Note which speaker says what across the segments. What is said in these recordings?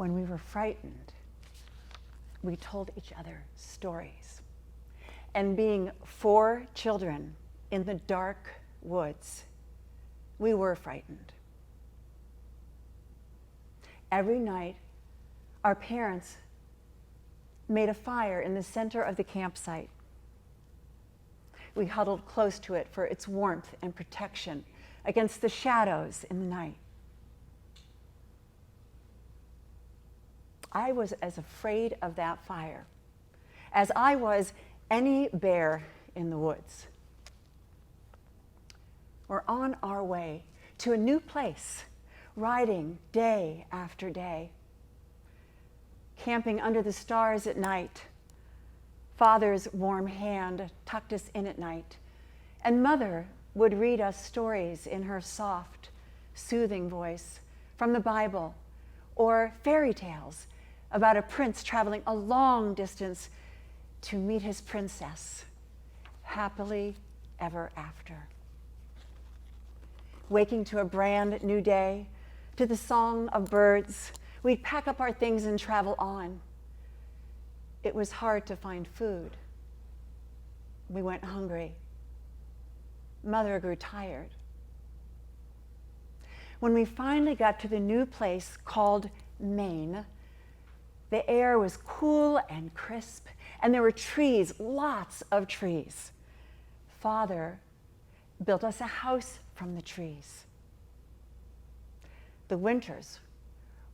Speaker 1: When we were frightened, we told each other stories. And being 4 children in the dark woods, we were frightened. Every night, our parents made a fire in the center of the campsite. We huddled close to it for its warmth and protection against the shadows in the night. I was as afraid of that fire as I was any bear in the woods. We're on our way to a new place, riding day after day, camping under the stars at night. Father's warm hand tucked us in at night, and Mother would read us stories in her soft, soothing voice from the Bible, or fairy tales about a prince traveling a long distance to meet his princess, happily ever after. Waking to a brand new day, to the song of birds, we'd pack up our things and travel on. It was hard to find food. We went hungry. Mother grew tired. When we finally got to the new place called Maine, the air was cool and crisp, and there were trees, lots of trees. Father built us a house from the trees. The winters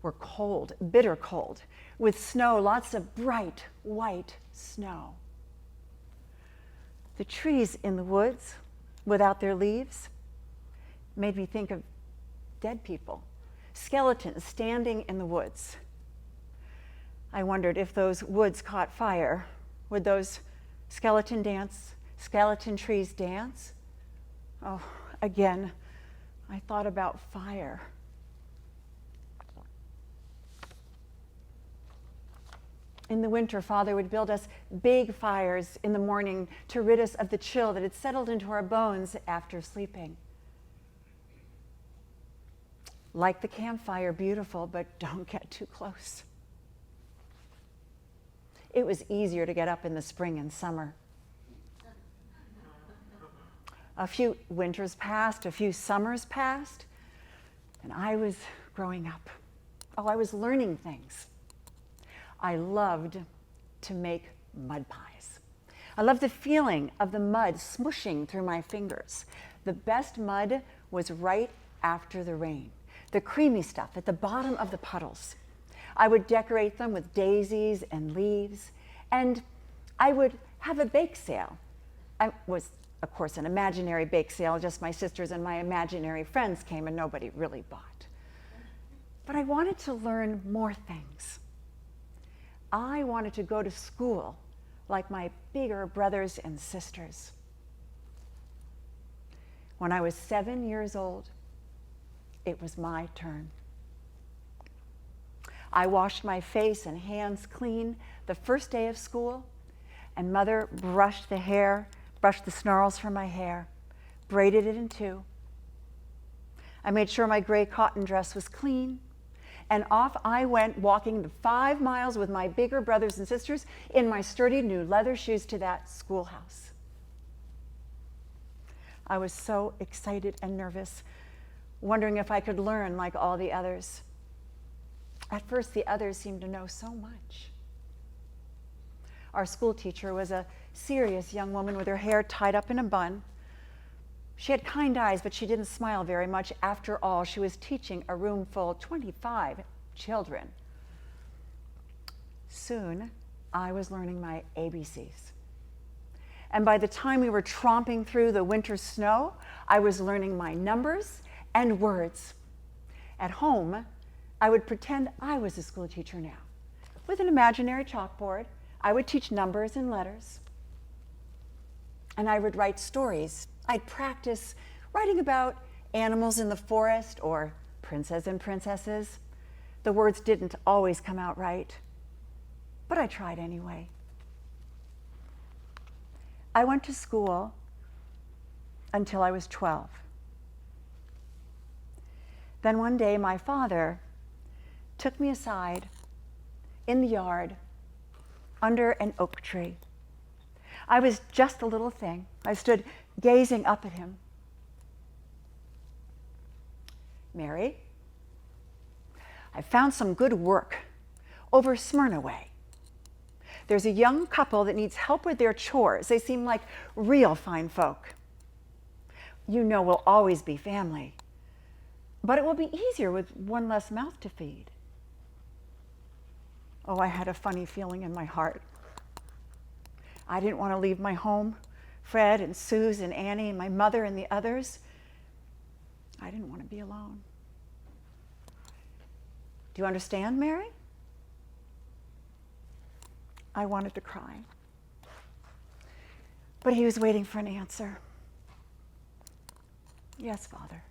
Speaker 1: were cold, bitter cold, with snow, lots of bright white snow. The trees in the woods, without their leaves, made me think of dead people, skeletons standing in the woods. I wondered if those woods caught fire, would those skeleton trees dance? Oh, again, I thought about fire. In the winter, Father would build us big fires in the morning to rid us of the chill that had settled into our bones after sleeping. Like the campfire, beautiful, but don't get too close. It was easier to get up in the spring and summer. A few winters passed, a few summers passed, and I was growing up. Oh, I was learning things. I loved to make mud pies. I loved the feeling of the mud smooshing through my fingers. The best mud was right after the rain, the creamy stuff at the bottom of the puddles. I would decorate them with daisies and leaves, and I would have a bake sale. I was, of course, an imaginary bake sale, just my sisters and my imaginary friends came and nobody really bought. But I wanted to learn more things. I wanted to go to school like my bigger brothers and sisters. When I was 7 years old, it was my turn. I washed my face and hands clean the first day of school, and Mother brushed the snarls from my hair, braided it in 2. I made sure my gray cotton dress was clean, and off I went, walking the 5 miles with my bigger brothers and sisters in my sturdy new leather shoes to that schoolhouse. I was so excited and nervous, wondering if I could learn like all the others. At first, the others seemed to know so much. Our school teacher was a serious young woman with her hair tied up in a bun. She had kind eyes, but she didn't smile very much. After all, she was teaching a room full of 25 children. Soon, I was learning my ABCs. And by the time we were tromping through the winter snow, I was learning my numbers and words. At home, I would pretend I was a school teacher now. With an imaginary chalkboard, I would teach numbers and letters. And I would write stories. I'd practice writing about animals in the forest or princes and princesses. The words didn't always come out right, but I tried anyway. I went to school until I was 12. Then one day my father took me aside in the yard under an oak tree. I was just a little thing. I stood gazing up at him. Mary, I found some good work over Smyrna way. There's a young couple that needs help with their chores. They seem like real fine folk. You know we'll always be family, but it will be easier with one less mouth to feed. Oh, I had a funny feeling in my heart. I didn't want to leave my home, Fred and Suze and Annie and my mother and the others. I didn't want to be alone. Do you understand, Mary? I wanted to cry. But he was waiting for an answer. Yes, Father.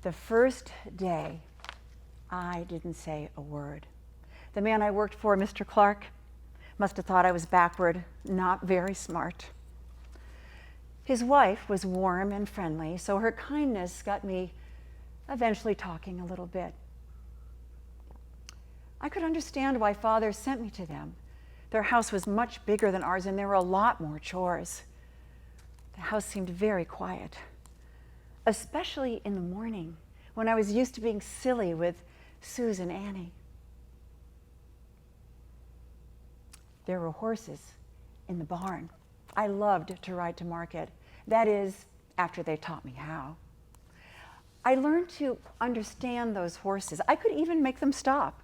Speaker 1: The first day, I didn't say a word. The man I worked for, Mr. Clark, must have thought I was backward, not very smart. His wife was warm and friendly, so her kindness got me eventually talking a little bit. I could understand why Father sent me to them. Their house was much bigger than ours, and there were a lot more chores. The house seemed very quiet, especially in the morning when I was used to being silly with Suze and Annie. There were horses in the barn. I loved to ride to market. That is, after they taught me how. I learned to understand those horses. I could even make them stop.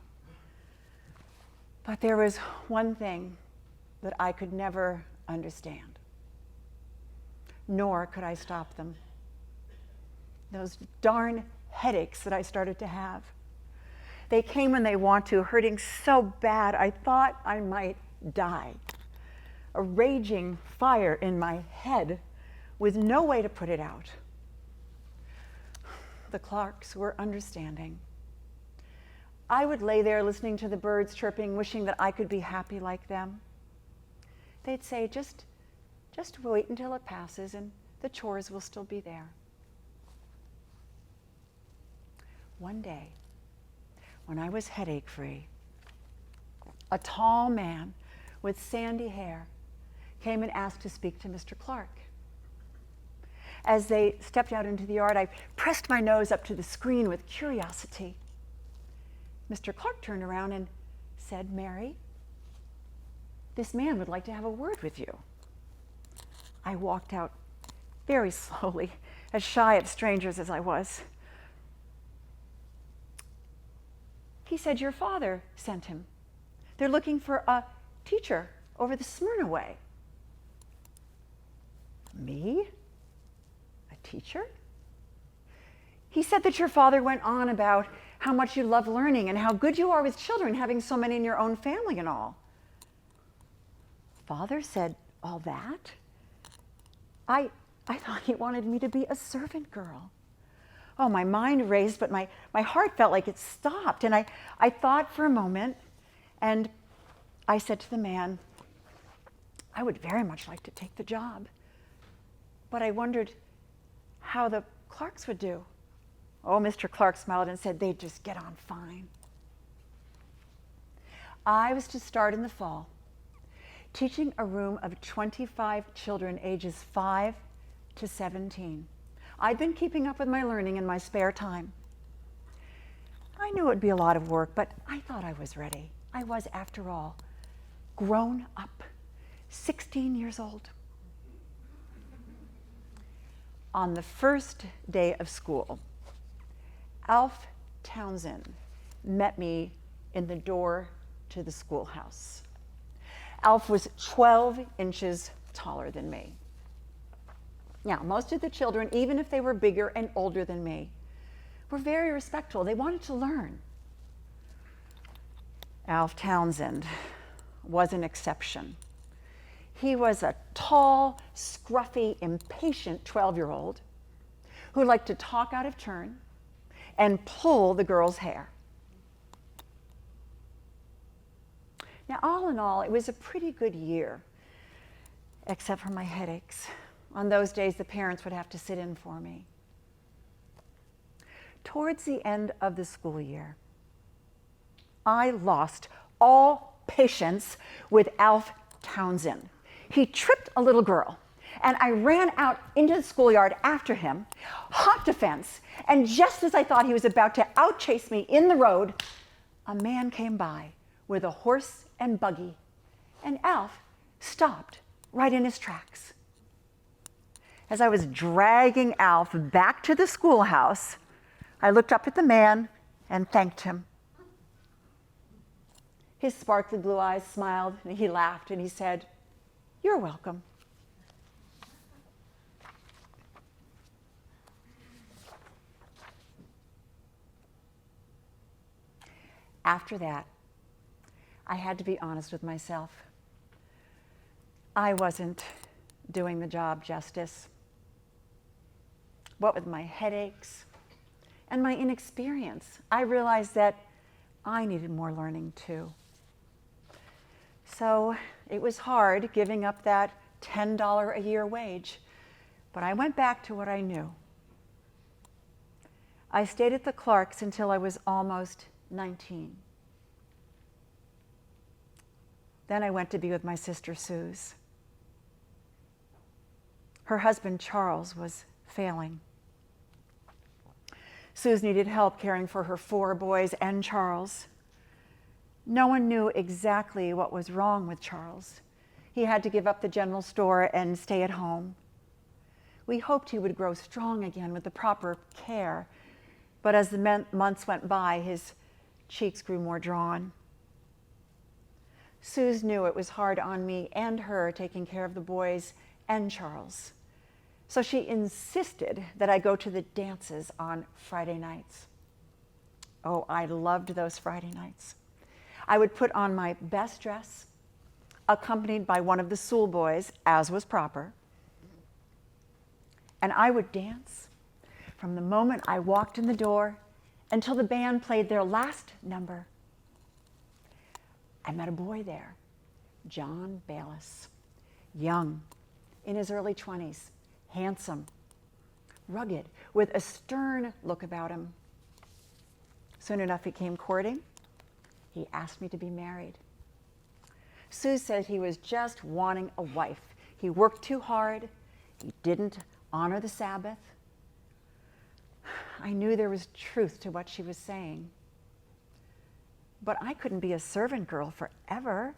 Speaker 1: But there was one thing that I could never understand, nor could I stop them. Those darn headaches that I started to have. They came when they want to, hurting so bad I thought I might die. A raging fire in my head with no way to put it out. The Clarks were understanding. I would lay there listening to the birds chirping, wishing that I could be happy like them. They'd say, just wait until it passes and the chores will still be there. One day, when I was headache-free, a tall man with sandy hair came and asked to speak to Mr. Clark. As they stepped out into the yard, I pressed my nose up to the screen with curiosity. Mr. Clark turned around and said, Mary, this man would like to have a word with you. I walked out very slowly, as shy of strangers as I was. He said, your father sent him. They're looking for a teacher over the Smyrna way. Me? A teacher? He said that your father went on about how much you love learning and how good you are with children, having so many in your own family and all. Father said all that? I thought he wanted me to be a servant girl. Oh, my mind raced, but my heart felt like it stopped. And I thought for a moment, and I said to the man, I would very much like to take the job. But I wondered how the Clarks would do. Oh, Mr. Clark smiled and said they'd just get on fine. I was to start in the fall, teaching a room of 25 children ages 5 to 17. I'd been keeping up with my learning in my spare time. I knew it would be a lot of work, but I thought I was ready. I was, after all, grown up, 16 years old. On the first day of school, Alf Townsend met me in the door to the schoolhouse. Alf was 12 inches taller than me. Now, most of the children, even if they were bigger and older than me, were very respectful. They wanted to learn. Alf Townsend was an exception. He was a tall, scruffy, impatient 12-year-old who liked to talk out of turn and pull the girls' hair. Now, all in all, it was a pretty good year, except for my headaches. On those days, the parents would have to sit in for me. towards the end of the school year, I lost all patience with Alf Townsend. He tripped a little girl, and I ran out into the schoolyard after him, hopped a fence, and just as I thought he was about to outchase me in the road, a man came by with a horse and buggy, and Alf stopped right in his tracks. As I was dragging Alf back to the schoolhouse, I looked up at the man and thanked him. His sparkly blue eyes smiled, and he laughed, and he said, "You're welcome." After that, I had to be honest with myself. I wasn't doing the job justice. What with my headaches and my inexperience, I realized that I needed more learning too. So it was hard giving up that $10 a year wage, but I went back to what I knew. I stayed at the Clarks until I was almost 19. Then I went to be with my sister Suze. Her husband Charles was failing. Suze needed help caring for her 4 boys and Charles. No one knew exactly what was wrong with Charles. He had to give up the general store and stay at home. We hoped he would grow strong again with the proper care, but as the months went by, his cheeks grew more drawn. Suze knew it was hard on me and her taking care of the boys and Charles. So she insisted that I go to the dances on Friday nights. Oh, I loved those Friday nights. I would put on my best dress, accompanied by one of the Sewall boys, as was proper, and I would dance from the moment I walked in the door until the band played their last number. I met a boy there, John Bayless, young, in his early 20s, handsome, rugged, with a stern look about him. Soon enough, he came courting. He asked me to be married. Sue said he was just wanting a wife. He worked too hard. He didn't honor the Sabbath. I knew there was truth to what she was saying. But I couldn't be a servant girl forever.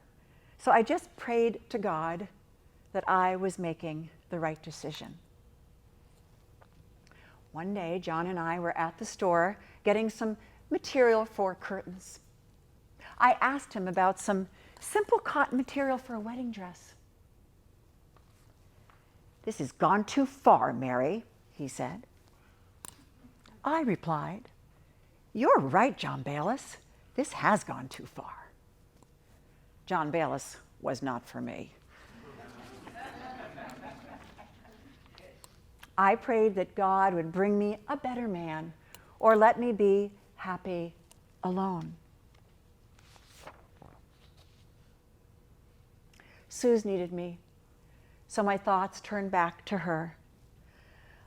Speaker 1: So I just prayed to God that I was making the right decision. One day, John and I were at the store getting some material for curtains. I asked him about some simple cotton material for a wedding dress. "This has gone too far, Mary," he said. I replied, "You're right, John Bayless. This has gone too far." John Bayless was not for me. I prayed that God would bring me a better man or let me be happy alone. Suze needed me, so my thoughts turned back to her.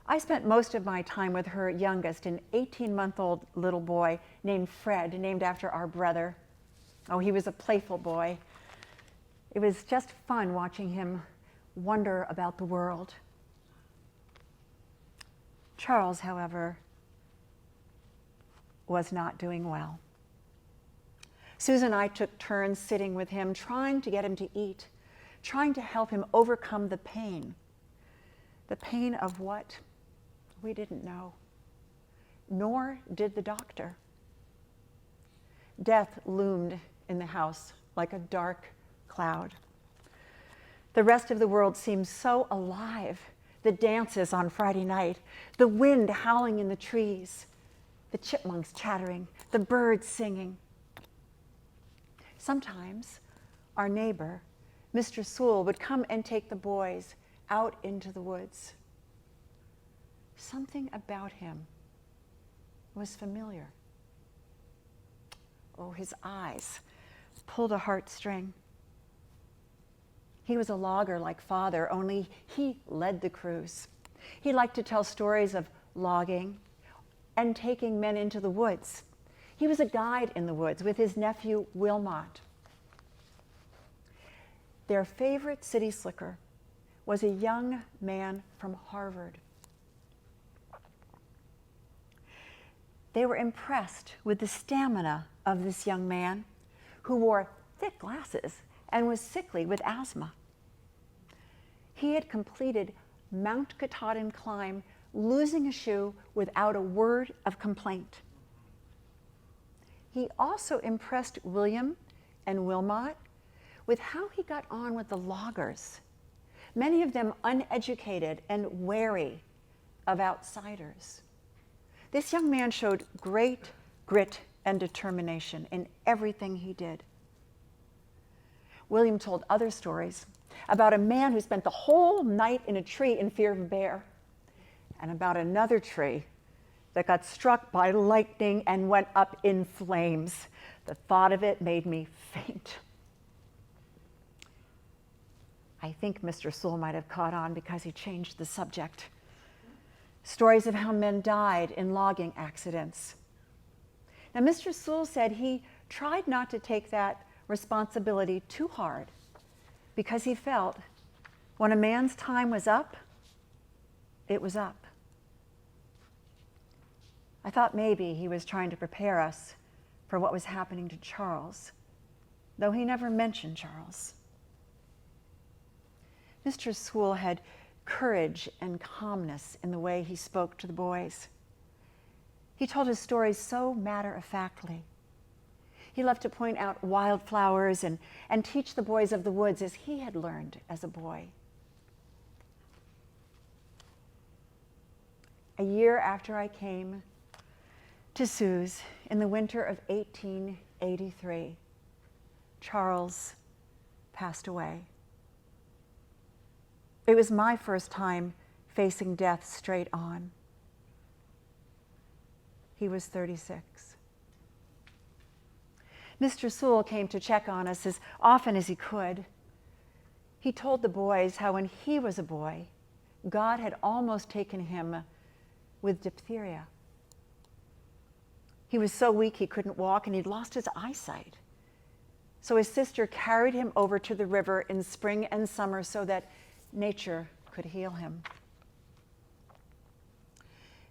Speaker 1: I spent most of my time with her youngest, an 18-month-old little boy named Fred, named after our brother. Oh, he was a playful boy. It was just fun watching him wonder about the world. Charles, however, was not doing well. Susan and I took turns sitting with him, trying to get him to eat, trying to help him overcome the pain. The pain of what? We didn't know, nor did the doctor. Death loomed in the house like a dark cloud. The rest of the world seemed so alive. The dances on Friday night, the wind howling in the trees, the chipmunks chattering, the birds singing. Sometimes our neighbor, Mr. Sewall, would come and take the boys out into the woods. Something about him was familiar. Oh, his eyes pulled a heartstring. He was a logger like Father, only he led the crews. He liked to tell stories of logging and taking men into the woods. He was a guide in the woods with his nephew Wilmot. Their favorite city slicker was a young man from Harvard. They were impressed with the stamina of this young man who wore thick glasses and was sickly with asthma. He had completed Mount Katahdin climb, losing a shoe without a word of complaint. He also impressed William and Wilmot with how he got on with the loggers, many of them uneducated and wary of outsiders. This young man showed great grit and determination in everything he did. William told other stories about a man who spent the whole night in a tree in fear of a bear, and about another tree that got struck by lightning and went up in flames. The thought of it made me faint. I think Mr. Sewall might have caught on because he changed the subject. Stories of how men died in logging accidents. Now, Mr. Sewall said he tried not to take that responsibility too hard because he felt when a man's time was up, it was up. I thought maybe he was trying to prepare us for what was happening to Charles, though he never mentioned Charles. Mr. Sewall had courage and calmness in the way he spoke to the boys. He told his stories so matter-of-factly. He loved to point out wildflowers and teach the boys of the woods as he had learned as a boy. A year after I came to Sue's in the winter of 1883, Charles passed away. It was my first time facing death straight on. He was 36. Mr. Sewall came to check on us as often as he could. He told the boys how when he was a boy, God had almost taken him with diphtheria. He was so weak he couldn't walk and he'd lost his eyesight. So his sister carried him over to the river in spring and summer so that nature could heal him.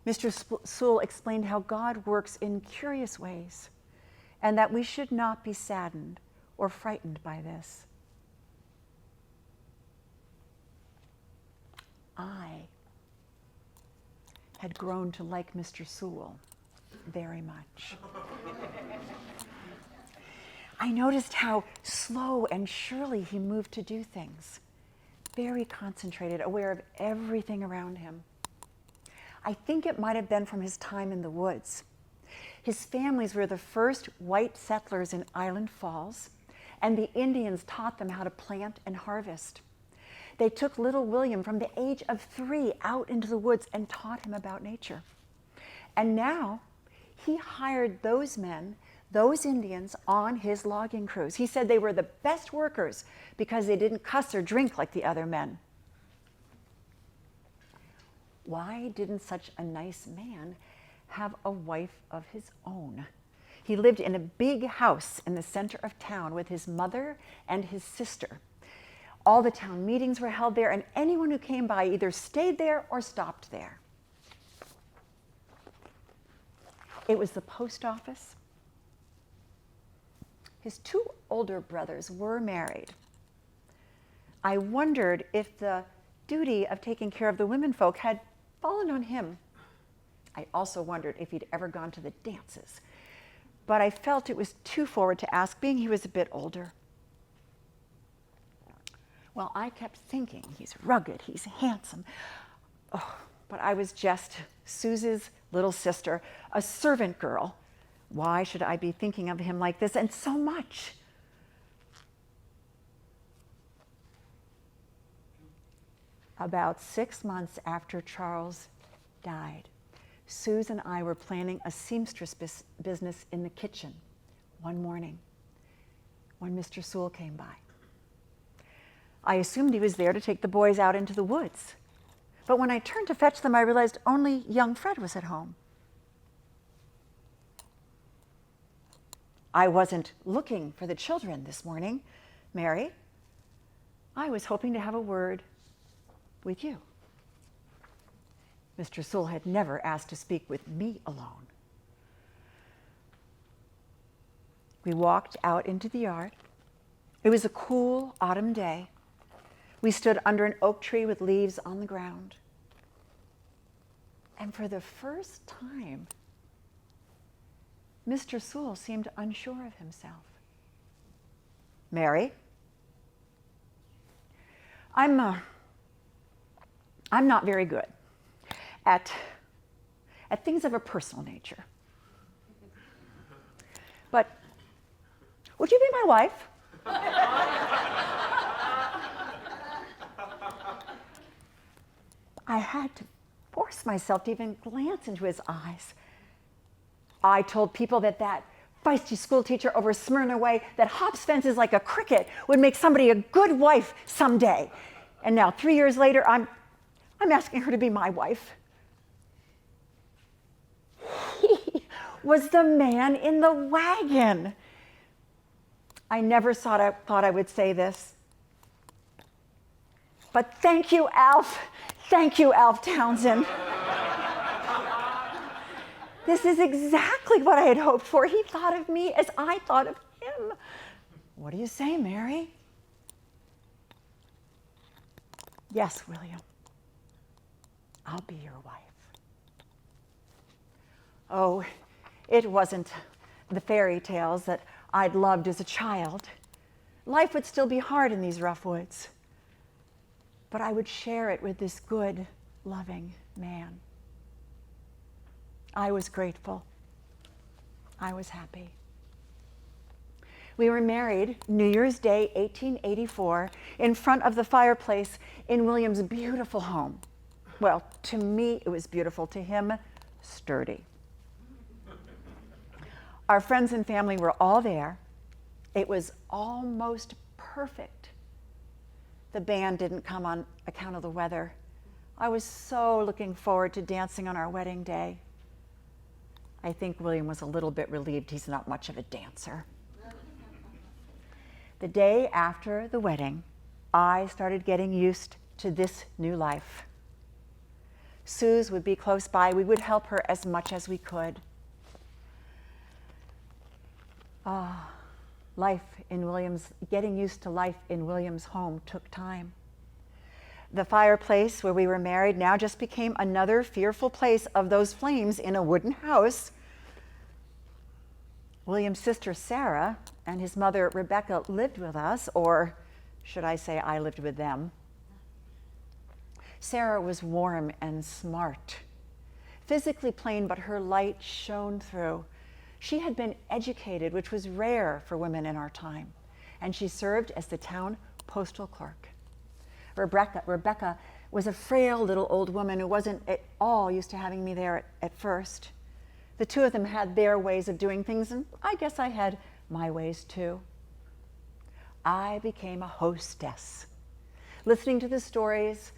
Speaker 1: Mr. Sewall explained how God works in curious ways and that we should not be saddened or frightened by this. I had grown to like Mr. Sewall very much. I noticed how slow and surely he moved to do things, very concentrated, aware of everything around him. I think it might have been from his time in the woods. His families were the first white settlers in Island Falls, and the Indians taught them how to plant and harvest. They took little William from the age of 3 out into the woods and taught him about nature. And now he hired those men, those Indians, on his logging crews. He said they were the best workers because they didn't cuss or drink like the other men. Why didn't such a nice man have a wife of his own? He lived in a big house in the center of town with his mother and his sister. All the town meetings were held there, and anyone who came by either stayed there or stopped there. It was the post office. His 2 older brothers were married. I wondered if the duty of taking care of the womenfolk had fallen on him. I also wondered if he'd ever gone to the dances, but I felt it was too forward to ask, being he was a bit older. Well, I kept thinking, he's rugged, he's handsome. Oh, but I was just Suze's little sister, a servant girl. Why should I be thinking of him like this? And so much. About 6 months after Charles died, Suze and I were planning a seamstress business in the kitchen one morning when Mr. Sewall came by. I assumed he was there to take the boys out into the woods. But when I turned to fetch them, I realized only young Fred was at home. I wasn't looking for the children this morning, Mary. I was hoping to have a word with you. Mr. Sewell had never asked to speak with me alone. We walked out into the yard. It was a cool autumn day. We stood under an oak tree with leaves on the ground. And for the first time, Mr. Sewell seemed unsure of himself. Mary, I'm not very good at things of a personal nature. But would you be my wife? I had to force myself to even glance into his eyes. I told people that feisty school teacher over Smyrna Way that hops fences like a cricket would make somebody a good wife someday. And now, 3 years later, I'm asking her to be my wife. He was the man in the wagon. I never thought I would say this. But thank you, Alf. Thank you, Alf Townsend. This is exactly what I had hoped for. He thought of me as I thought of him. What do you say, Mary? Yes, William. I'll be your wife. Oh, it wasn't the fairy tales that I'd loved as a child. Life would still be hard in these rough woods. But I would share it with this good, loving man. I was grateful. I was happy. We were married New Year's Day, 1884, in front of the fireplace in William's beautiful home. Well, to me, it was beautiful. To him, sturdy. Our friends and family were all there. It was almost perfect. The band didn't come on account of the weather. I was so looking forward to dancing on our wedding day. I think William was a little bit relieved he's not much of a dancer. The day after the wedding, I started getting used to this new life. Suze would be close by. We would help her as much as we could. Getting used to life in William's home took time. The fireplace where we were married now just became another fearful place of those flames in a wooden house. William's sister Sarah and his mother Rebecca lived with us, or should I say I lived with them. Sarah was warm and smart, physically plain, but her light shone through. She had been educated, which was rare for women in our time, and she served as the town postal clerk. Rebecca was a frail little old woman who wasn't at all used to having me there at first. The two of them had their ways of doing things, and I guess I had my ways too. I became a hostess, listening to the stories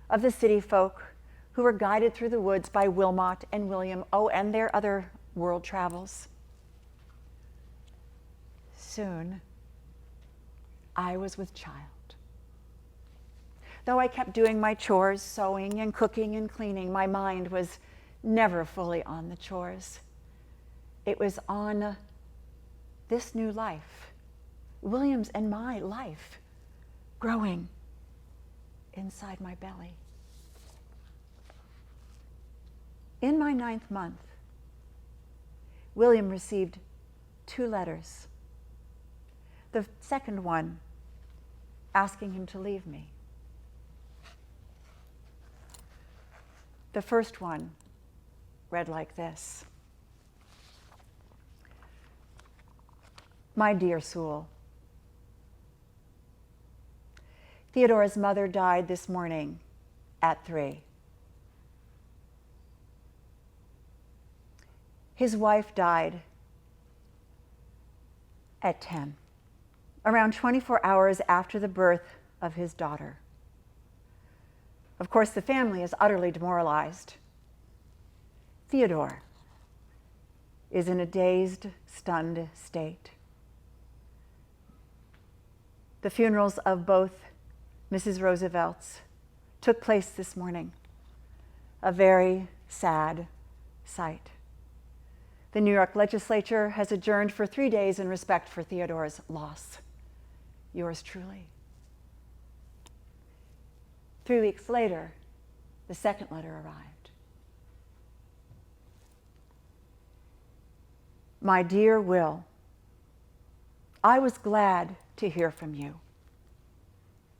Speaker 1: of the city folk who were guided through the woods by Wilmot and William, and their other world travels. Soon, I was with child. Though I kept doing my chores, sewing and cooking and cleaning, my mind was never fully on the chores. It was on this new life, William's and my life, growing inside my belly. In my 9th month, William received 2 letters. The second one asking him to leave me. The first one read like this: My dear Sewall, Theodore's mother died this morning at 3. His wife died at 10, around 24 hours after the birth of his daughter. Of course, the family is utterly demoralized. Theodore, is in a dazed, stunned state. The funerals of both Mrs. Roosevelts took place this morning. A very sad sight. The New York legislature has adjourned for 3 days in respect for Theodore's loss. Yours truly. 3 weeks later, the second letter arrived. My dear Will, I was glad to hear from you,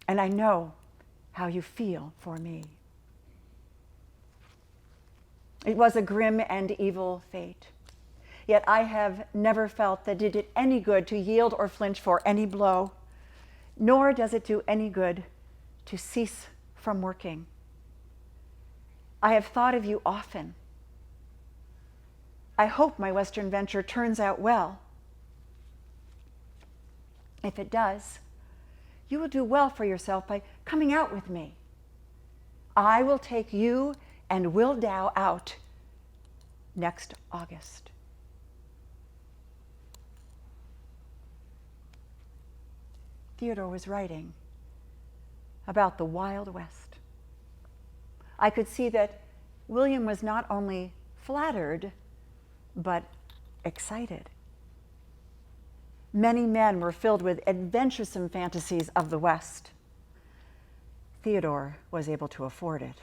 Speaker 1: and I know how you feel for me. It was a grim and evil fate, yet I have never felt that it did any good to yield or flinch for any blow, nor does it do any good to cease from working. I have thought of you often. I hope my Western venture turns out well. If it does, you will do well for yourself by coming out with me. I will take you and Will Dow out next August. Theodore was writing about the Wild West. I could see that William was not only flattered, but excited. Many men were filled with adventuresome fantasies of the West. Theodore was able to afford it.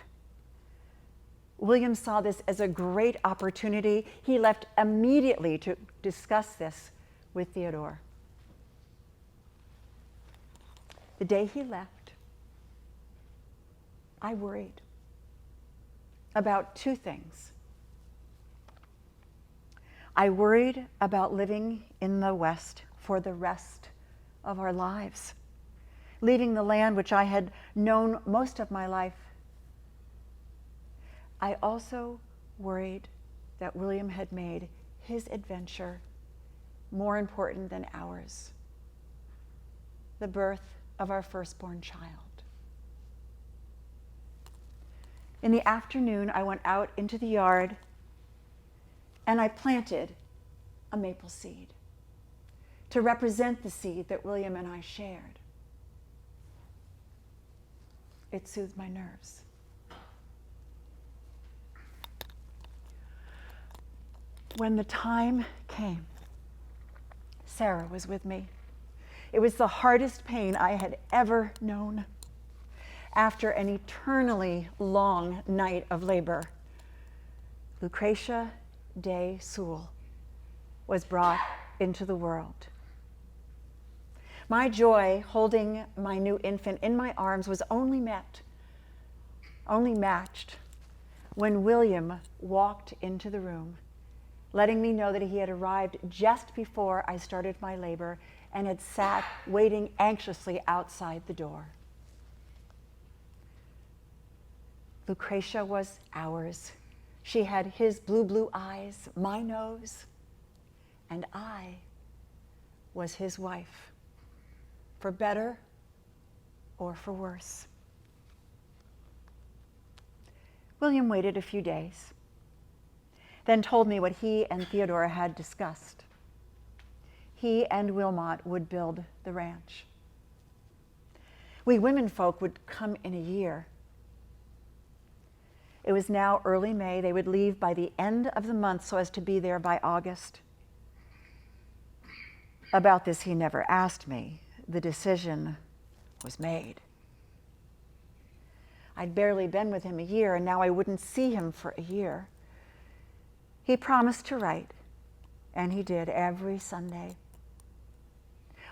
Speaker 1: William saw this as a great opportunity. He left immediately to discuss this with Theodore. The day he left, I worried about 2 things. I worried about living in the West for the rest of our lives, leaving the land which I had known most of my life. I also worried that William had made his adventure more important than ours, the birth of our firstborn child. In the afternoon, I went out into the yard and I planted a maple seed to represent the seed that William and I shared. It soothed my nerves. When the time came, Sarah was with me. It was the hardest pain I had ever known. After an eternally long night of labor, Lucretia de Sewall was brought into the world. My joy holding my new infant in my arms was only matched when William walked into the room, letting me know that he had arrived just before I started my labor and had sat waiting anxiously outside the door. Lucretia was ours. She had his blue eyes, my nose, and I was his wife, for better or for worse. William waited a few days, then told me what he and Theodora had discussed. He and Wilmot would build the ranch. We women folk would come in a year. It was now early May. They would leave by the end of the month so as to be there by August. About this, he never asked me. The decision was made. I'd barely been with him a year, and now I wouldn't see him for a year. He promised to write, and he did every Sunday.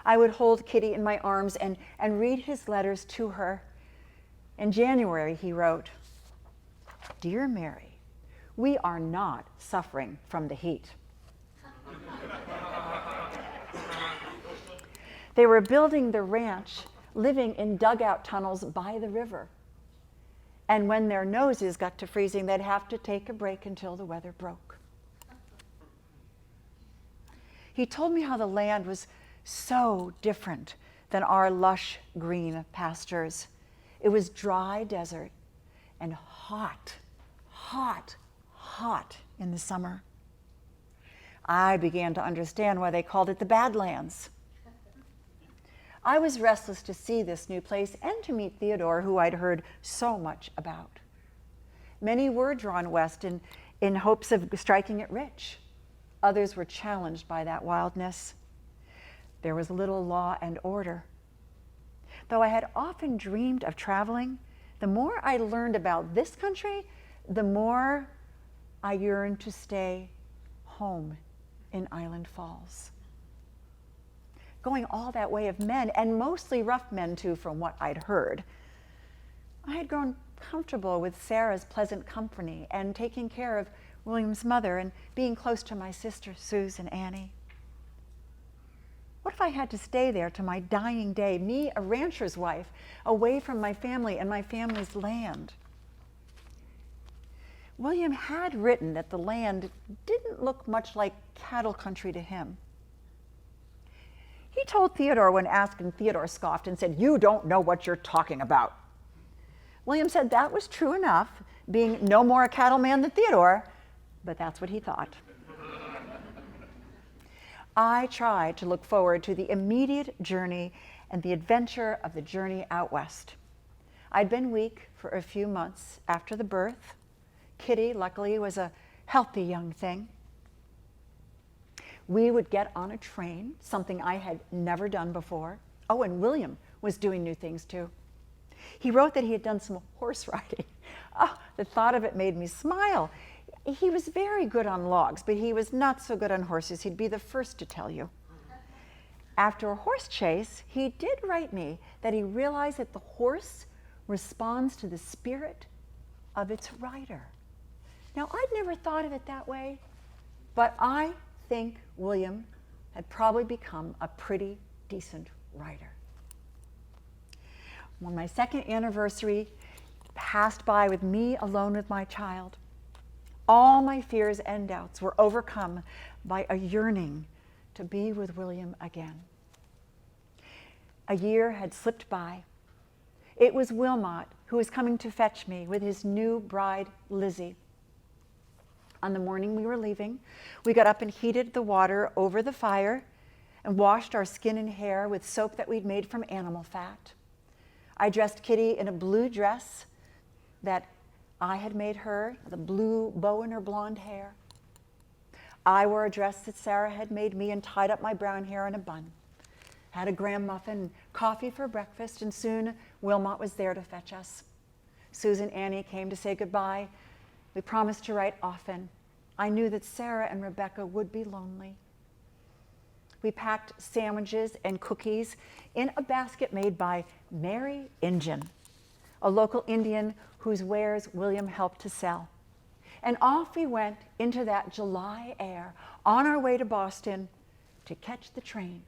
Speaker 1: I would hold Kitty in my arms and read his letters to her. In January, he wrote, "Dear Mary, we are not suffering from the heat." They were building the ranch, living in dugout tunnels by the river. And when their noses got to freezing, they'd have to take a break until the weather broke. He told me how the land was so different than our lush green pastures. It was dry desert and hot in the summer. I began to understand why they called it the Badlands. I was restless to see this new place and to meet Theodore, who I'd heard so much about. Many were drawn west in hopes of striking it rich. Others were challenged by that wildness. There was little law and order. Though I had often dreamed of traveling, the more I learned about this country, the more I yearned to stay home in Island Falls. Going all that way of men, and mostly rough men too, from what I'd heard, I had grown comfortable with Sarah's pleasant company and taking care of William's mother and being close to my sisters, Suze and Annie. What if I had to stay there to my dying day, me, a rancher's wife, away from my family and my family's land? William had written that the land didn't look much like cattle country to him. He told Theodore when asked, and Theodore scoffed and said, "You don't know what you're talking about." William said that was true enough, being no more a cattleman than Theodore, but that's what he thought. I tried to look forward to the immediate journey and the adventure of the journey out west. I'd been weak for a few months after the birth. Kitty, luckily, was a healthy young thing. We would get on a train, something I had never done before. Oh, and William was doing new things too. He wrote that he had done some horse riding. Oh, the thought of it made me smile. He was very good on logs, but he was not so good on horses. He'd be the first to tell you. After a horse chase, he did write me that he realized that the horse responds to the spirit of its rider. Now, I'd never thought of it that way, but I think William had probably become a pretty decent rider. When my second anniversary passed by with me alone with my child, all my fears and doubts were overcome by a yearning to be with William again. A year had slipped by. It was Wilmot who was coming to fetch me with his new bride, Lizzie. On the morning we were leaving, we got up and heated the water over the fire and washed our skin and hair with soap that we'd made from animal fat. I dressed Kitty in a blue dress that I had made her, with a blue bow in her blonde hair. I wore a dress that Sarah had made me and tied up my brown hair in a bun. Had a graham muffin and coffee for breakfast, and soon Wilmot was there to fetch us. Susan and Annie came to say goodbye. We promised to write often. I knew that Sarah and Rebecca would be lonely. We packed sandwiches and cookies in a basket made by Mary Injun, a local Indian whose wares William helped to sell. And off we went into that July air on our way to Boston to catch the train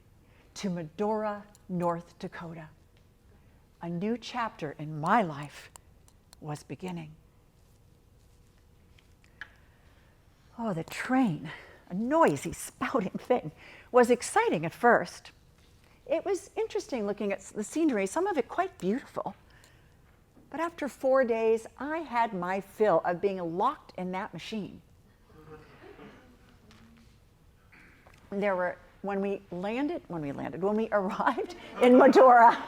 Speaker 1: to Medora, North Dakota. A new chapter in my life was beginning. Oh, the train, a noisy, spouting thing, was exciting at first. It was interesting looking at the scenery, some of it quite beautiful. But after 4 days, I had my fill of being locked in that machine. When we arrived in Medora,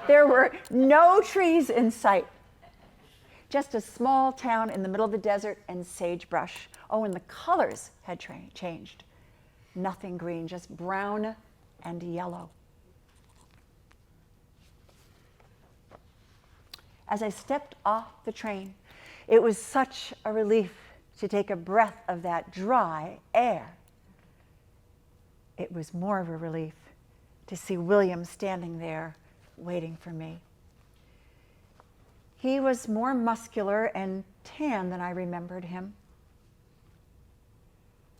Speaker 1: there were no trees in sight. Just a small town in the middle of the desert and sagebrush. Oh, and the colors had changed. Nothing green, just brown and yellow. As I stepped off the train, it was such a relief to take a breath of that dry air. It was more of a relief to see William standing there waiting for me. He was more muscular and tan than I remembered him.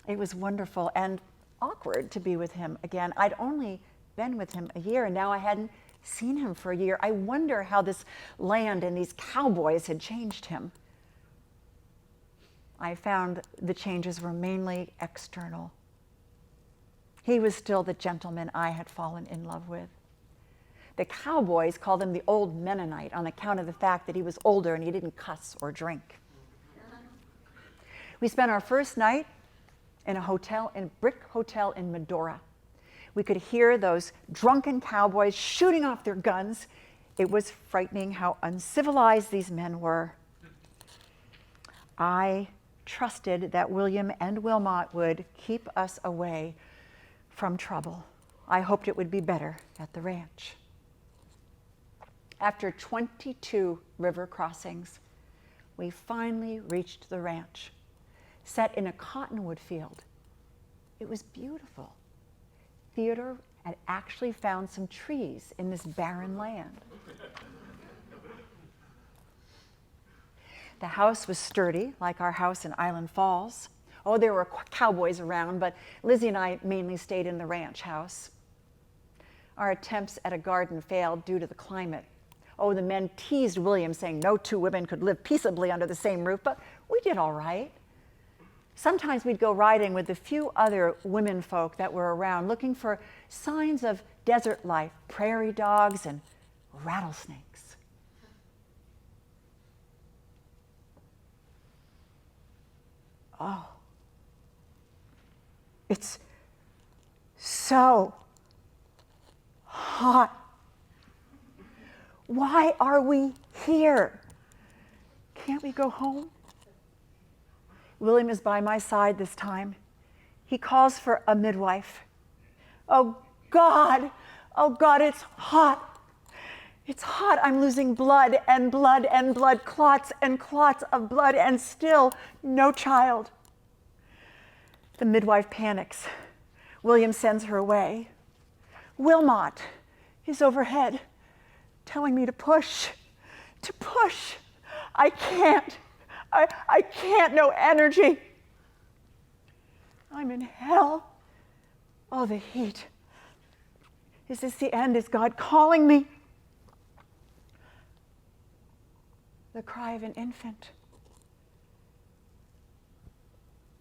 Speaker 1: It was wonderful and awkward to be with him again. I'd only been with him a year, and now I hadn't seen him for a year. I wonder how this land and these cowboys had changed him. I found the changes were mainly external. He was still the gentleman I had fallen in love with. The cowboys called him the old Mennonite on account of the fact that he was older and he didn't cuss or drink. We spent our first night in a brick hotel in Medora. We could hear those drunken cowboys shooting off their guns. It was frightening how uncivilized these men were. I trusted that William and Wilmot would keep us away from trouble. I hoped it would be better at the ranch. After 22 river crossings, we finally reached the ranch, set in a cottonwood field. It was beautiful. Theodore had actually found some trees in this barren land. The house was sturdy, like our house in Island Falls. Oh, there were cowboys around, but Lizzie and I mainly stayed in the ranch house. Our attempts at a garden failed due to the climate. Oh, the men teased William, saying no two women could live peaceably under the same roof, but we did all right. Sometimes we'd go riding with the few other women folk that were around, looking for signs of desert life, prairie dogs and rattlesnakes. Oh, it's so hot. Why are we here? Can't we go home? William is by my side this time. He calls for a midwife. Oh God, it's hot. It's hot. I'm losing blood and blood and blood, clots and clots of blood, and still no child. The midwife panics. William sends her away. Wilmot is overhead, telling me to push. I can't. I can't, no energy. I'm in hell. Oh, the heat. Is this the end? Is God calling me? The cry of an infant.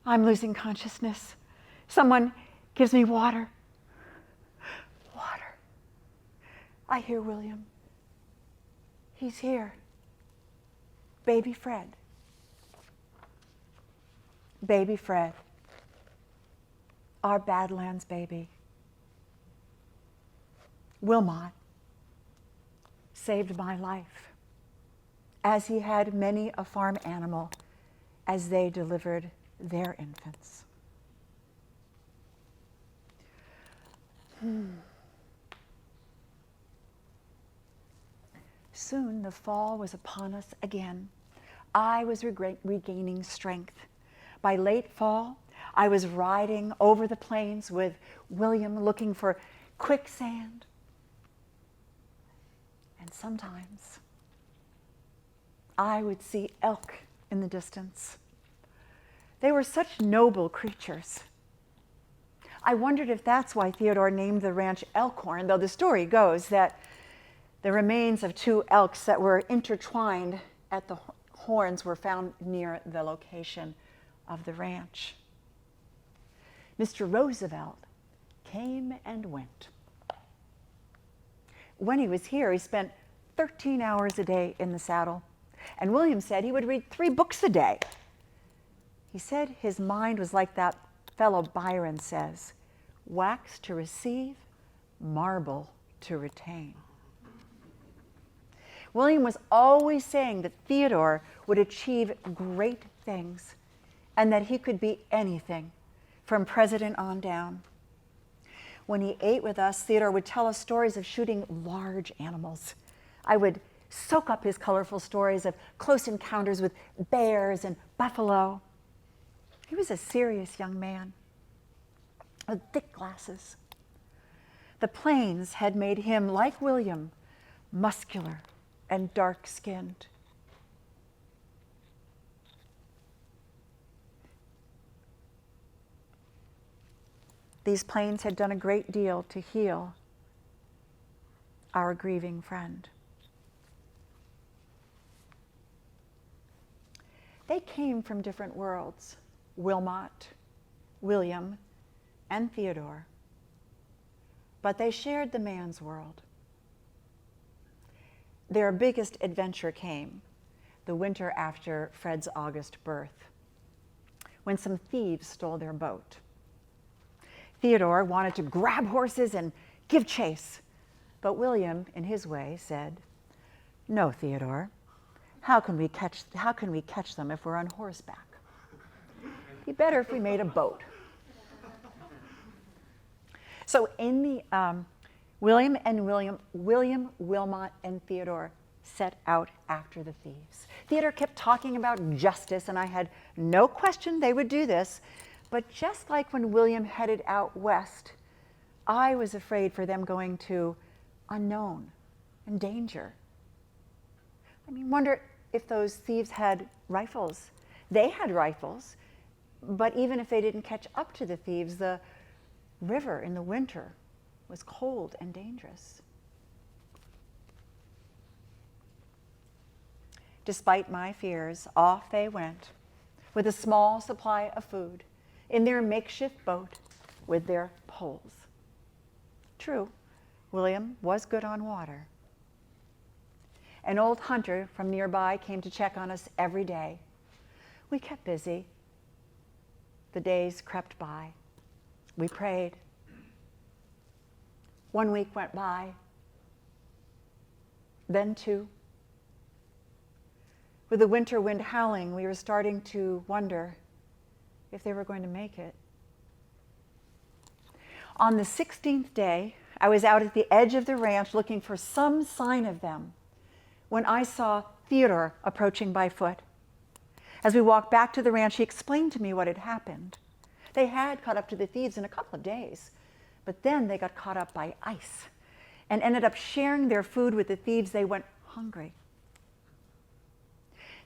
Speaker 1: I'm losing consciousness. Someone gives me water. Water. I hear William. He's here. Baby Fred. Baby Fred. Our Badlands baby. Wilmot saved my life, as he had many a farm animal as they delivered their infants. Soon the fall was upon us again. I was regaining strength. By late fall, I was riding over the plains with William, looking for quicksand. And sometimes I would see elk in the distance. They were such noble creatures. I wondered if that's why Theodore named the ranch Elkhorn, though the story goes that the remains of two elks that were intertwined at the horns were found near the location of the ranch. Mr. Roosevelt came and went. When he was here, he spent 13 hours a day in the saddle, and William said he would read 3 books a day. He said his mind was like that fellow Byron says, wax to receive, marble to retain. William was always saying that Theodore would achieve great things and that he could be anything, from president on down. When he ate with us, Theodore would tell us stories of shooting large animals. I would soak up his colorful stories of close encounters with bears and buffalo. He was a serious young man with thick glasses. The plains had made him, like William, muscular and dark-skinned. These plains had done a great deal to heal our grieving friend. They came from different worlds, Wilmot, William, and Theodore, but they shared the man's world. Their biggest adventure came the winter after Fred's August birth. when some thieves stole their boat. Theodore wanted to grab horses and give chase, but William, in his way, said, "No, Theodore, how can we catch them if we're on horseback? It'd be better if we made a boat." So in the William, Wilmot, and Theodore set out after the thieves. Theodore kept talking about justice, and I had no question they would do this. But just like when William headed out west, I was afraid for them going to unknown and danger. I mean, wonder if those thieves had rifles. They had rifles, but even if they didn't catch up to the thieves, the river in the winter was cold and dangerous. Despite my fears, off they went with a small supply of food in their makeshift boat with their poles. True, William was good on water. An old hunter from nearby came to check on us every day. We kept busy. The days crept by. We prayed. 1 week went by, then 2. With the winter wind howling, we were starting to wonder if they were going to make it. On the 16th day, I was out at the edge of the ranch looking for some sign of them when I saw Theodore approaching by foot. As we walked back to the ranch, he explained to me what had happened. They had caught up to the thieves in a couple of days, but then they got caught up by ice and ended up sharing their food with the thieves. They went hungry.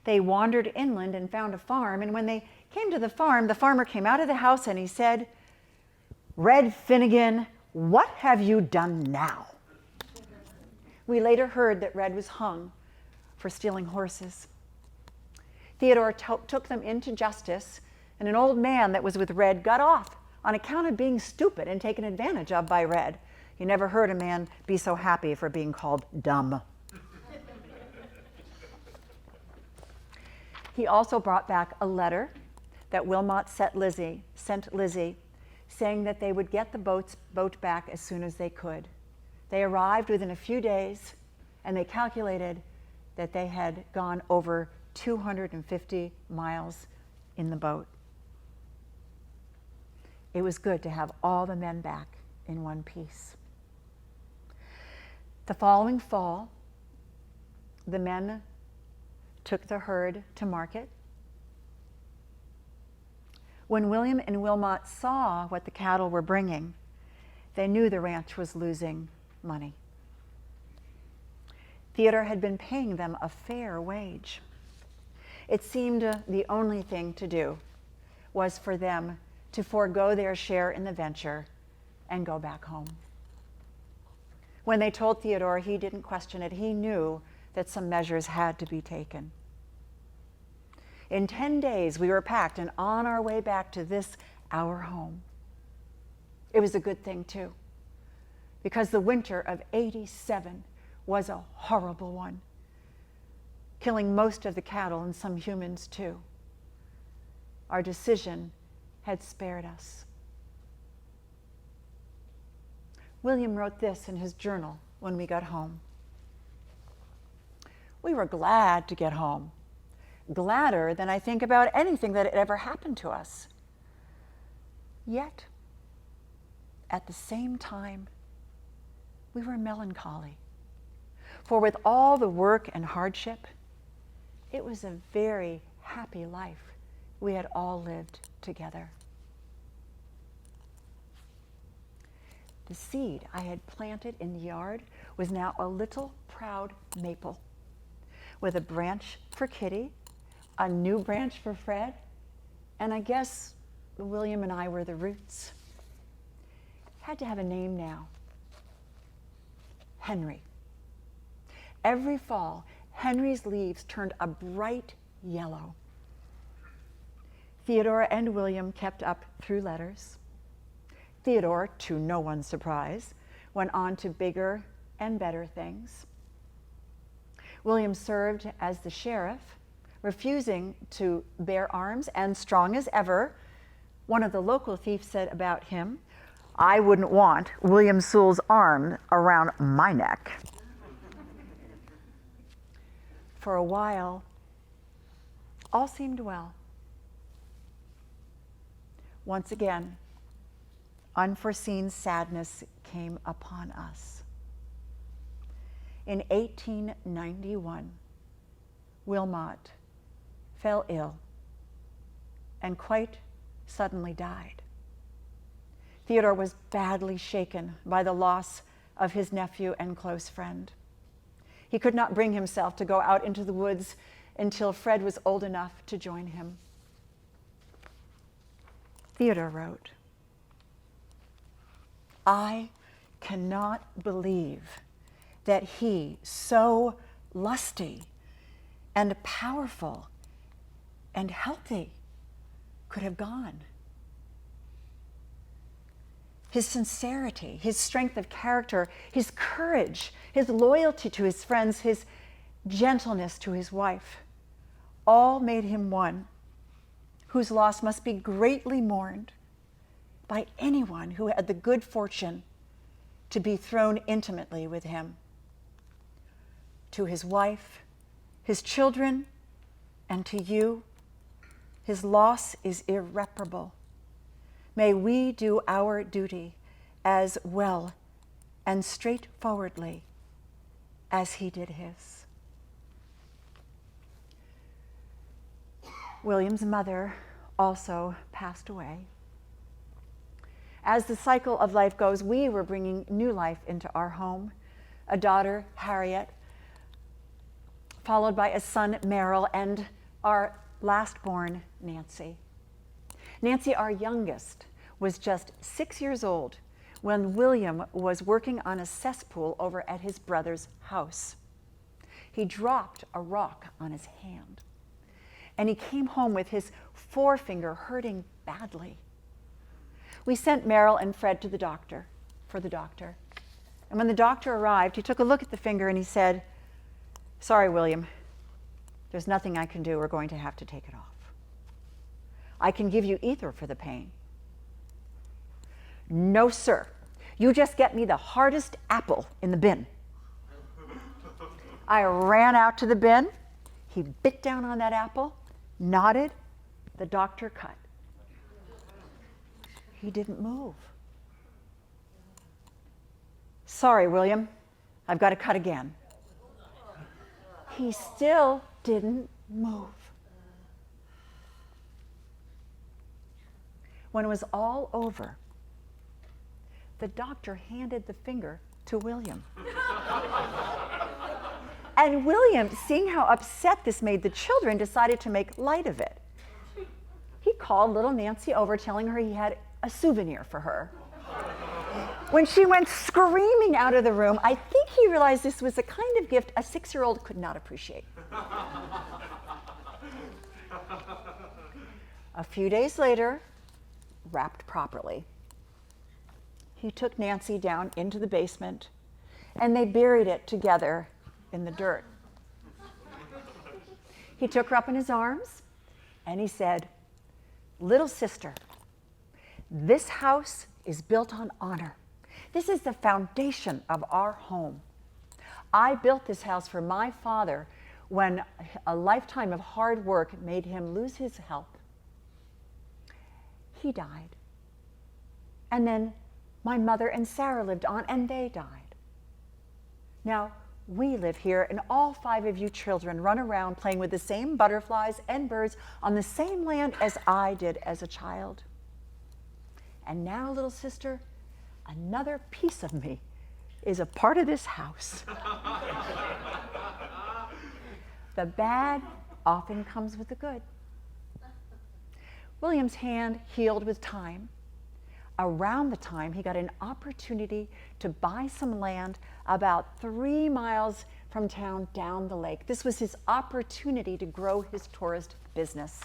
Speaker 1: They wandered inland and found a farm, and when they came to the farm, the farmer came out of the house and he said, "Red Finnegan, what have you done now?" We later heard that Red was hung for stealing horses. Theodore took them into justice, and an old man that was with Red got off on account of being stupid and taken advantage of by Red. You never heard a man be so happy for being called dumb. He also brought back a letter that Wilmot sent Lizzie, saying that they would get the boat back as soon as they could. They arrived within a few days, and they calculated that they had gone over 250 miles in the boat. It was good to have all the men back in one piece. The following fall, the men took the herd to market. When William and Wilmot saw what the cattle were bringing, they knew the ranch was losing money. Theodore had been paying them a fair wage. It seemed the only thing to do was for them to forego their share in the venture and go back home. When they told Theodore, he didn't question it. He knew that some measures had to be taken. In 10 days, we were packed and on our way back to this, our home. It was a good thing, too, because the winter of '87 was a horrible one, killing most of the cattle and some humans, too. Our decision had spared us. William wrote this in his journal when we got home. We were glad to get home, gladder than I think about anything that had ever happened to us. Yet, at the same time, we were melancholy. For with all the work and hardship, it was a very happy life we had all lived together. The seed I had planted in the yard was now a little proud maple with a branch for Kitty, a new branch for Fred, and I guess William and I were the roots. Had to have a name now. Henry. Every fall, Henry's leaves turned a bright yellow. Theodore and William kept up through letters. Theodore, to no one's surprise, went on to bigger and better things. William served as the sheriff refusing to bear arms and strong as ever. One of the local thieves said about him, "I wouldn't want William Sewall's arm around my neck." For a while, all seemed well. Once again, unforeseen sadness came upon us. In 1891, Wilmot fell ill and quite suddenly died. Theodore was badly shaken by the loss of his nephew and close friend. He could not bring himself to go out into the woods until Fred was old enough to join him. Theodore wrote, "I cannot believe that he, so lusty and powerful and healthy, could have gone. His sincerity, his strength of character, his courage, his loyalty to his friends, his gentleness to his wife, all made him one whose loss must be greatly mourned by anyone who had the good fortune to be thrown intimately with him. To his wife, his children, and to you, his loss is irreparable. May we do our duty as well and straightforwardly as he did his." William's mother also passed away. As the cycle of life goes, we were bringing new life into our home. A daughter, Harriet, followed by a son, Merrill, and our last born, Nancy. Nancy, our youngest, was just 6 years old when William was working on a cesspool over at his brother's house. He dropped a rock on his hand, and he came home with his forefinger hurting badly. We sent Merrill and Fred to the doctor, for the doctor. And when the doctor arrived, he took a look at the finger and he said, "Sorry, William, there's nothing I can do. We're going to have to take it off. I can give you ether for the pain." "No, sir. You just get me the hardest apple in the bin." I ran out to the bin. He bit down on that apple, nodded. The doctor cut. He didn't move. "Sorry, William, I've got to cut again." He still didn't move. When it was all over, the doctor handed the finger to William. And William, seeing how upset this made the children, decided to make light of it. He called little Nancy over, telling her he had a souvenir for her. When she went screaming out of the room, I think he realized this was the kind of gift a 6-year-old could not appreciate. A few days later, wrapped properly, he took Nancy down into the basement, and they buried it together in the dirt. He took her up in his arms, and he said, "Little sister, this house is built on honor. This is the foundation of our home. I built this house for my father when a lifetime of hard work made him lose his health. He died. And then my mother and Sarah lived on, and they died. Now, we live here, and all 5 of you children run around playing with the same butterflies and birds on the same land as I did as a child. And now, little sister, another piece of me is a part of this house." The bad often comes with the good. William's hand healed with time. Around the time he got an opportunity to buy some land about 3 miles from town down the lake. This was his opportunity to grow his tourist business.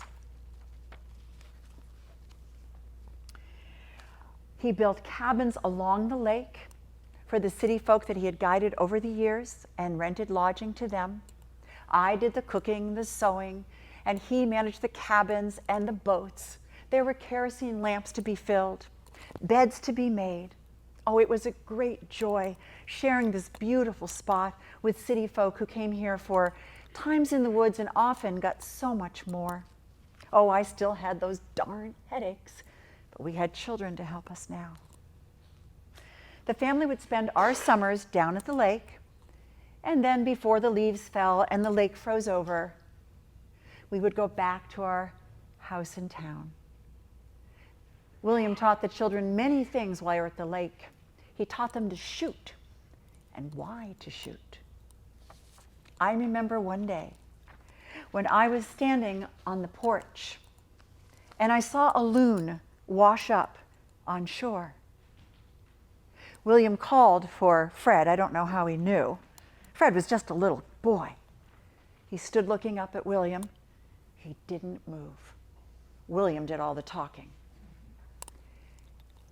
Speaker 1: He built cabins along the lake for the city folk that he had guided over the years and rented lodging to them. I did the cooking, the sewing, and he managed the cabins and the boats. There were kerosene lamps to be filled, beds to be made. Oh, it was a great joy sharing this beautiful spot with city folk who came here for times in the woods and often got so much more. Oh, I still had those darn headaches, but we had children to help us now. The family would spend our summers down at the lake, and then before the leaves fell and the lake froze over, we would go back to our house in town. William taught the children many things while they were at the lake. He taught them to shoot and why to shoot. I remember one day when I was standing on the porch and I saw a loon wash up on shore. William called for Fred. I don't know how he knew. Fred was just a little boy. He stood looking up at William. He didn't move. William did all the talking.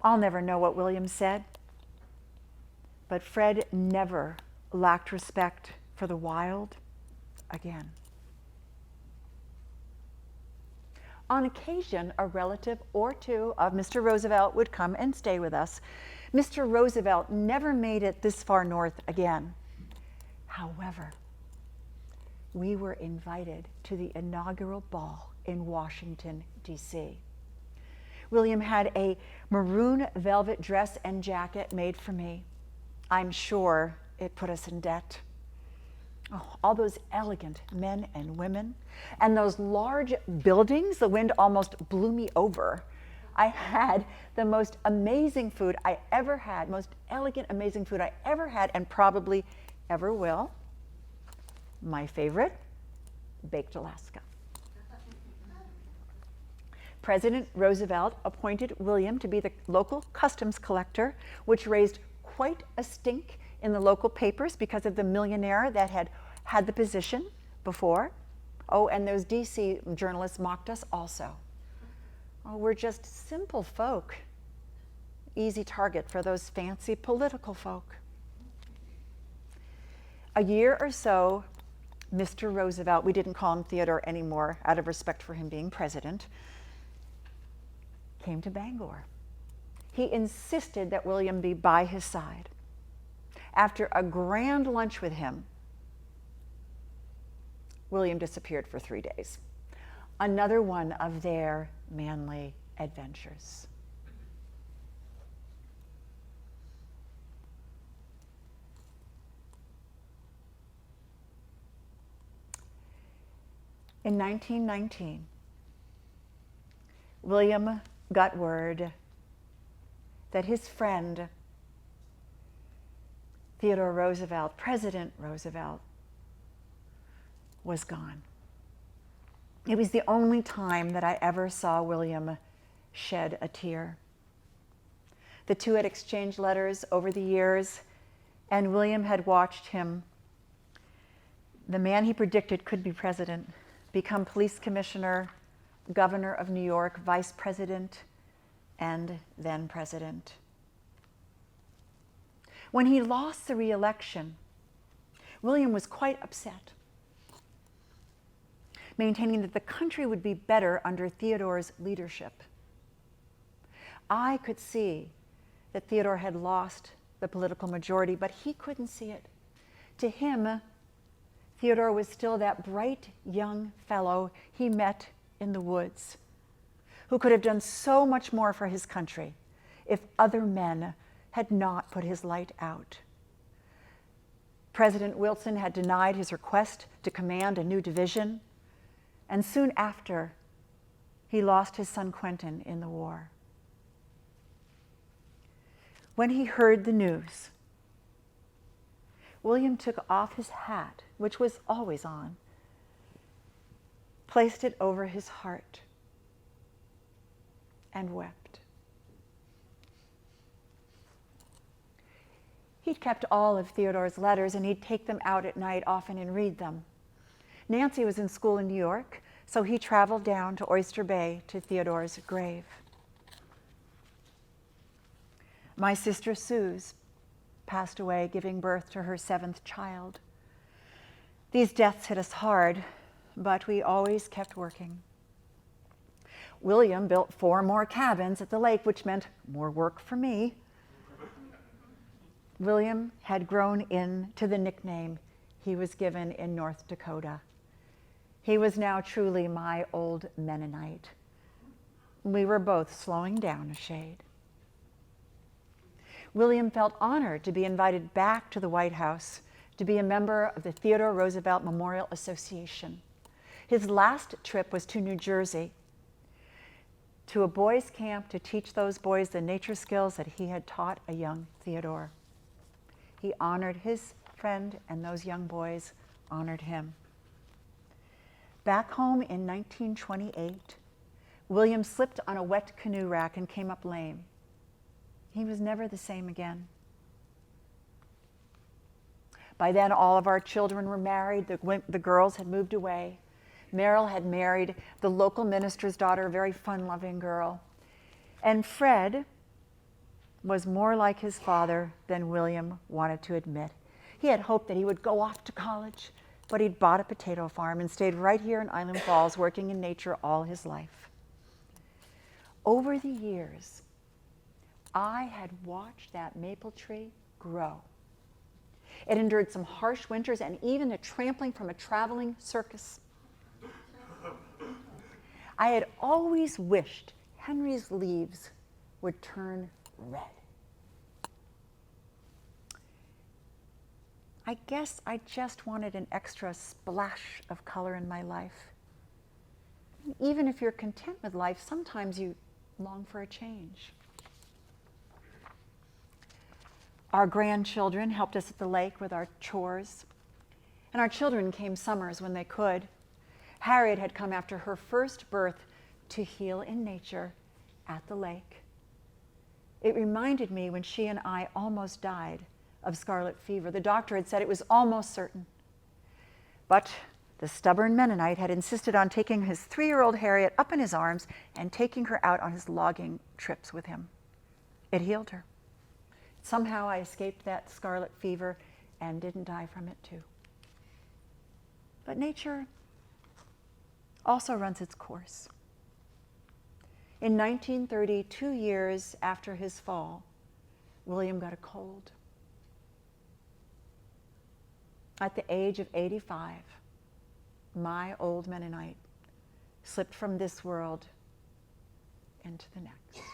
Speaker 1: I'll never know what William said, but Fred never lacked respect for the wild again. On occasion, a relative or two of Mr. Roosevelt would come and stay with us. Mr. Roosevelt never made it this far north again. However, we were invited to the inaugural ball in Washington, D.C. William had a maroon velvet dress and jacket made for me. I'm sure it put us in debt. Oh, all those elegant men and women, and those large buildings, the wind almost blew me over. I had the most amazing food I ever had, most elegant, amazing food I ever had, and probably ever will. My favorite, baked Alaska. President Roosevelt appointed William to be the local customs collector, which raised quite a stink in the local papers because of the millionaire that had had the position before. Oh, and those DC journalists mocked us also. Oh, we're just simple folk. Easy target for those fancy political folk. A year or so, Mr. Roosevelt, we didn't call him Theodore anymore out of respect for him being president, came to Bangor. He insisted that William be by his side. After a grand lunch with him, William disappeared for 3 days. Another one of their manly adventures. In 1919, William got word that his friend, Theodore Roosevelt, President Roosevelt, was gone. It was the only time that I ever saw William shed a tear. The two had exchanged letters over the years, and William had watched him, the man he predicted could be president, become police commissioner, governor of New York, vice president, and then president. When he lost the re-election, William was quite upset, maintaining that the country would be better under Theodore's leadership. I could see that Theodore had lost the political majority, but he couldn't see it. To him, Theodore was still that bright young fellow he met in the woods, who could have done so much more for his country if other men had not put his light out. President Wilson had denied his request to command a new division, and soon after, he lost his son Quentin in the war. When he heard the news, William took off his hat, which was always on, placed it over his heart, and wept. He'd kept all of Theodore's letters, and he'd take them out at night often and read them. Nancy was in school in New York, so he traveled down to Oyster Bay to Theodore's grave. My sister Suze passed away, giving birth to her 7th child. These deaths hit us hard, but we always kept working. William built 4 more cabins at the lake, which meant more work for me. William had grown into the nickname he was given in North Dakota. He was now truly my old Mennonite. We were both slowing down a shade. William felt honored to be invited back to the White House to be a member of the Theodore Roosevelt Memorial Association. His last trip was to New Jersey, to a boys' camp to teach those boys the nature skills that he had taught a young Theodore. He honored his friend, and those young boys honored him. Back home in 1928, William slipped on a wet canoe rack and came up lame. He was never the same again. By then, all of our children were married. The girls had moved away. Meryl had married the local minister's daughter, a very fun-loving girl. And Fred was more like his father than William wanted to admit. He had hoped that he would go off to college, but he'd bought a potato farm and stayed right here in Island Falls, working in nature all his life. Over the years, I had watched that maple tree grow. It endured some harsh winters and even the trampling from a traveling circus. I had always wished Henry's leaves would turn red. I guess I just wanted an extra splash of color in my life. Even if you're content with life, sometimes you long for a change. Our grandchildren helped us at the lake with our chores, and our children came summers when they could. Harriet had come after her first birth to heal in nature at the lake. It reminded me when she and I almost died of scarlet fever. The doctor had said it was almost certain. But the stubborn Mennonite had insisted on taking his 3-year-old Harriet up in his arms and taking her out on his logging trips with him. It healed her. Somehow I escaped that scarlet fever and didn't die from it too. But nature also runs its course. In 1930, 2 years after his fall, William got a cold. At the age of 85, my old Mennonite slipped from this world into the next.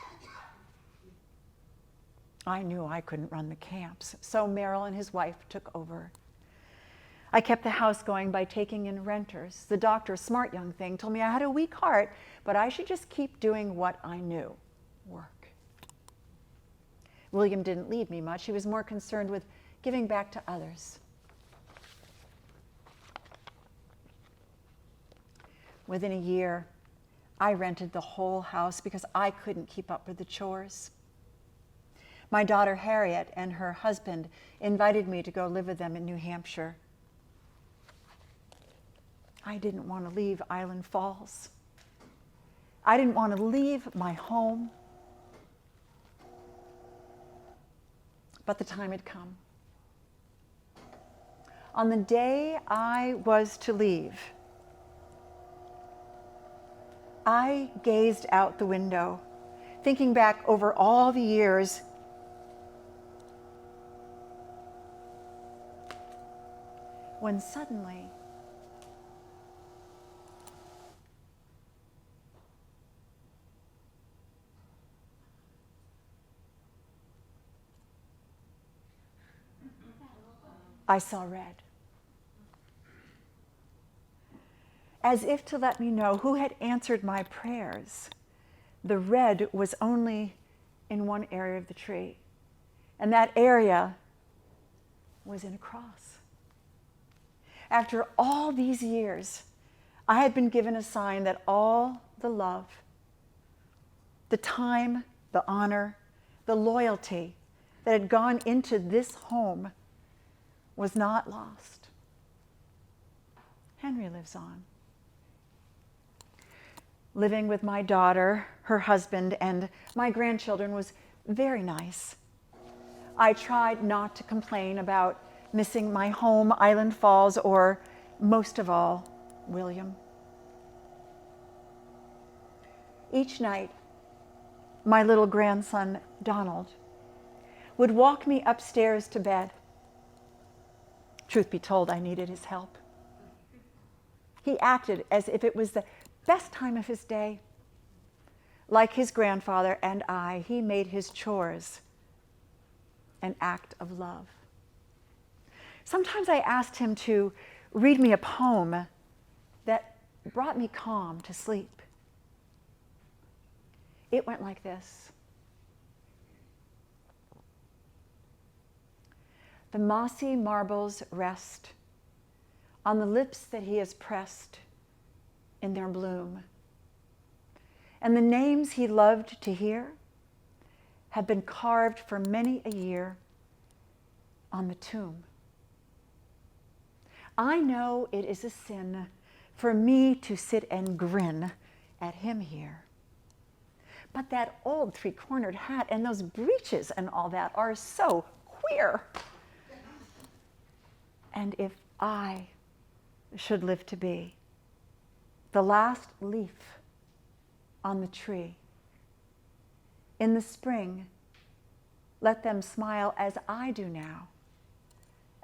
Speaker 1: I knew I couldn't run the camps, so Merrill and his wife took over. I kept the house going by taking in renters. The doctor, smart young thing, told me I had a weak heart, but I should just keep doing what I knew, work. William didn't leave me much. He was more concerned with giving back to others. Within a year, I rented the whole house because I couldn't keep up with the chores. My daughter Harriet and her husband invited me to go live with them in New Hampshire. I didn't want to leave Island Falls. I didn't want to leave my home. But the time had come. On the day I was to leave, I gazed out the window, thinking back over all the years when suddenly I saw red. As if to let me know who had answered my prayers, the red was only in one area of the tree, and that area was in a cross. After all these years, I had been given a sign that all the love, the time, the honor, the loyalty that had gone into this home was not lost. Henry lives on. Living with my daughter, her husband, and my grandchildren was very nice. I tried not to complain about missing my home, Island Falls, or most of all, William. Each night, my little grandson, Donald, would walk me upstairs to bed. Truth be told, I needed his help. He acted as if it was the best time of his day. Like his grandfather and I, he made his chores an act of love. Sometimes I asked him to read me a poem that brought me calm to sleep. It went like this. The mossy marbles rest on the lips that he has pressed in their bloom. And the names he loved to hear have been carved for many a year on the tomb. I know it is a sin for me to sit and grin at him here. But that old three-cornered hat and those breeches and all that are so queer. And if I should live to be the last leaf on the tree, in the spring, let them smile as I do now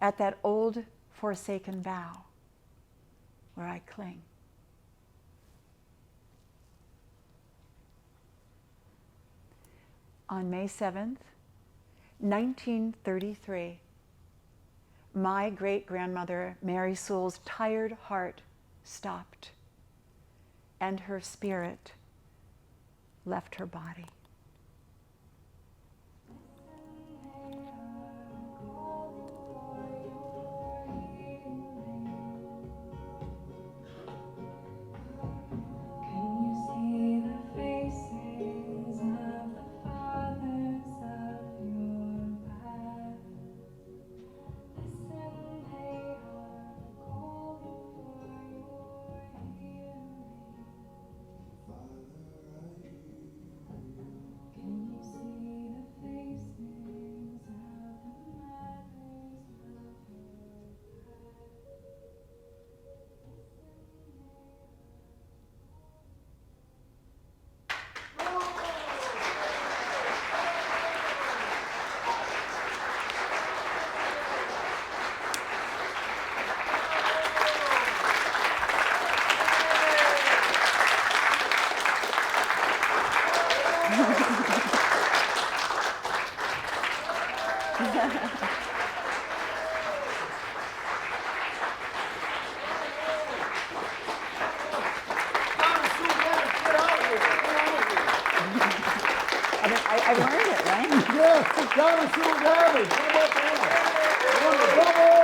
Speaker 1: at that old forsaken bough where I cling. On May 7th, 1933, my great-grandmother Mary Sewall's tired heart stopped, and her spirit left her body. I learned it, right?
Speaker 2: Yes, Donna Sewall. How about that?